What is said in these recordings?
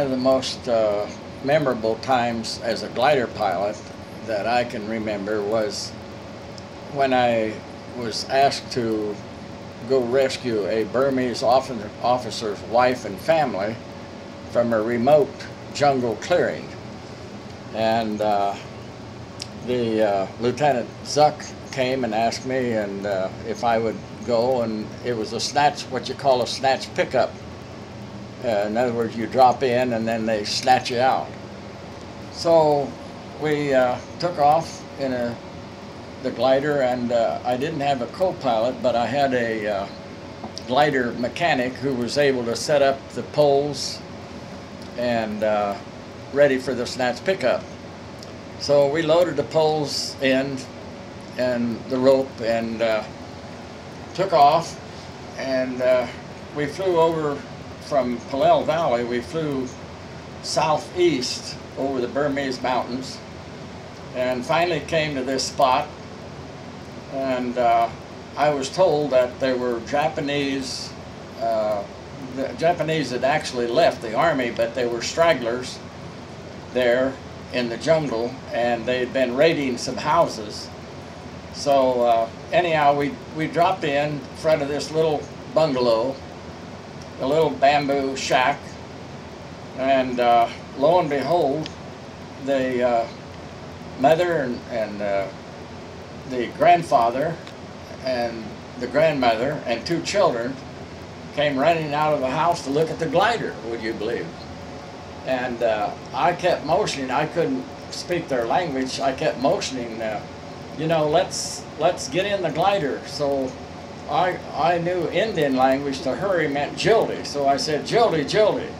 of the most memorable times as a glider pilot that I can remember was when I was asked to go rescue a Burmese officer's wife and family from a remote jungle clearing. And Lieutenant Zuck came and asked me if I would go, and it was a snatch, what you call a snatch pickup. In other words, you drop in and then they snatch you out. So we took off in the glider, and I didn't have a co-pilot, but I had a glider mechanic who was able to set up the poles and ready for the snatch pickup. So we loaded the poles in and the rope and took off, and we flew over from Palel Valley. We flew southeast over the Burmese mountains and finally came to this spot, and I was told that there were Japanese, the Japanese had actually left the army, but they were stragglers there in the jungle, and they had been raiding some houses. So anyhow, we dropped in front of this little bungalow, a little bamboo shack, and lo and behold, the mother and the grandfather and the grandmother and two children came running out of the house to look at the glider, would you believe? And I kept motioning. I couldn't speak their language. I kept motioning, you know, let's get in the glider. So I knew Indian language. To hurry meant Jildy. So I said, Jildy, Jildy.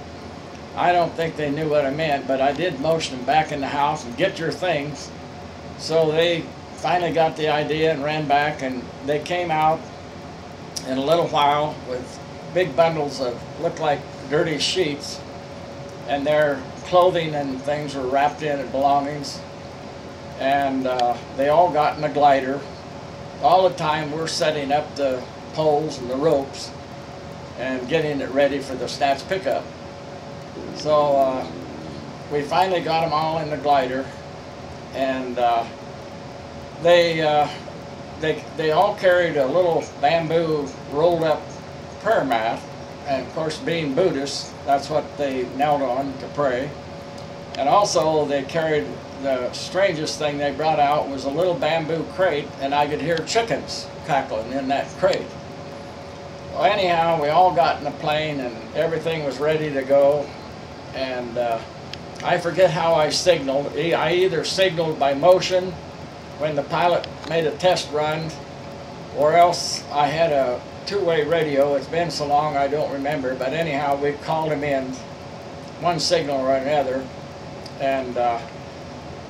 I don't think they knew what I meant, but I did motion them back in the house and get your things. So they finally got the idea and ran back, and they came out in a little while with big bundles of, looked like dirty sheets, and their clothing and things were wrapped in and belongings. And they all got in the glider. All the time we're setting up the poles and the ropes and getting it ready for the snatch pickup. So we finally got them all in the glider, and they all carried a little bamboo rolled up prayer mat, and of course, being Buddhists, that's what they knelt on to pray. And also they carried, the strangest thing they brought out was a little bamboo crate, and I could hear chickens cackling in that crate. Well, anyhow, we all got in the plane and everything was ready to go, and I forget how I signaled. I either signaled by motion when the pilot made a test run, or else I had a two-way radio. It's been so long I don't remember, but anyhow, we called him in, one signal or another, and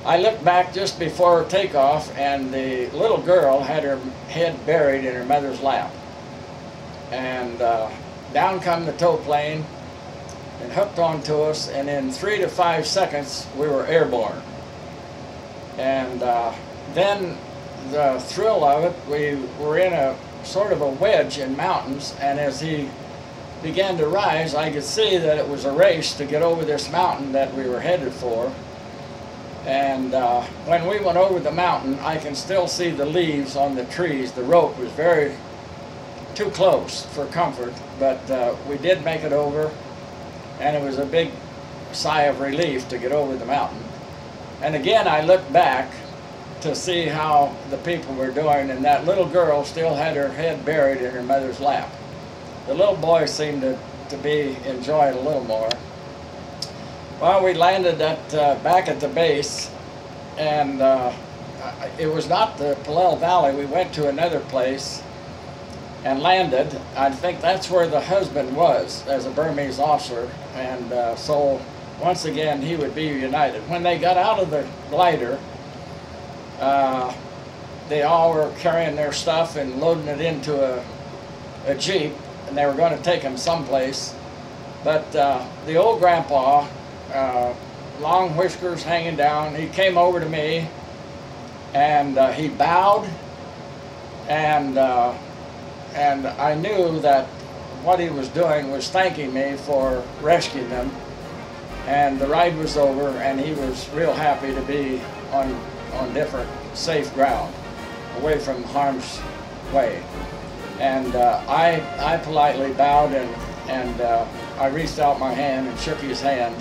I looked back just before takeoff, and the little girl had her head buried in her mother's lap. And down come the tow plane and hooked onto us, and in 3 to 5 seconds we were airborne. And then the thrill of it, we were in a sort of a wedge in mountains, and as he began to rise, I could see that it was a race to get over this mountain that we were headed for. And when we went over the mountain, I can still see the leaves on the trees. The rope was very too close for comfort, but we did make it over, and it was a big sigh of relief to get over the mountain. And again, I looked back to see how the people were doing, and that little girl still had her head buried in her mother's lap. The little boy seemed to be enjoying it a little more. Well, we landed back at the base, and it was not the Palel Valley. We went to another place and landed. I think that's where the husband was as a Burmese officer, and so once again he would be united. When they got out of the glider, they all were carrying their stuff and loading it into a Jeep, and they were going to take them someplace. But the old grandpa, long whiskers hanging down, he came over to me, and he bowed, and I knew that what he was doing was thanking me for rescuing them. And the ride was over, and he was real happy to be on different safe ground, away from harm's way. And I politely bowed, and I reached out my hand and shook his hand,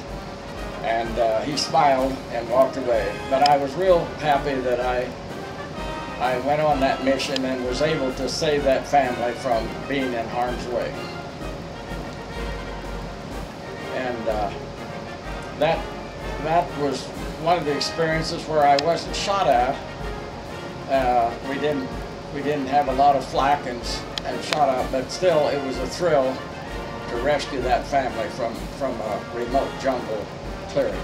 and he smiled and walked away. But I was real happy that I went on that mission and was able to save that family from being in harm's way. And that was one of the experiences where I wasn't shot at. We didn't have a lot of flak and shot at, but still it was a thrill to rescue that family from a remote jungle clearing.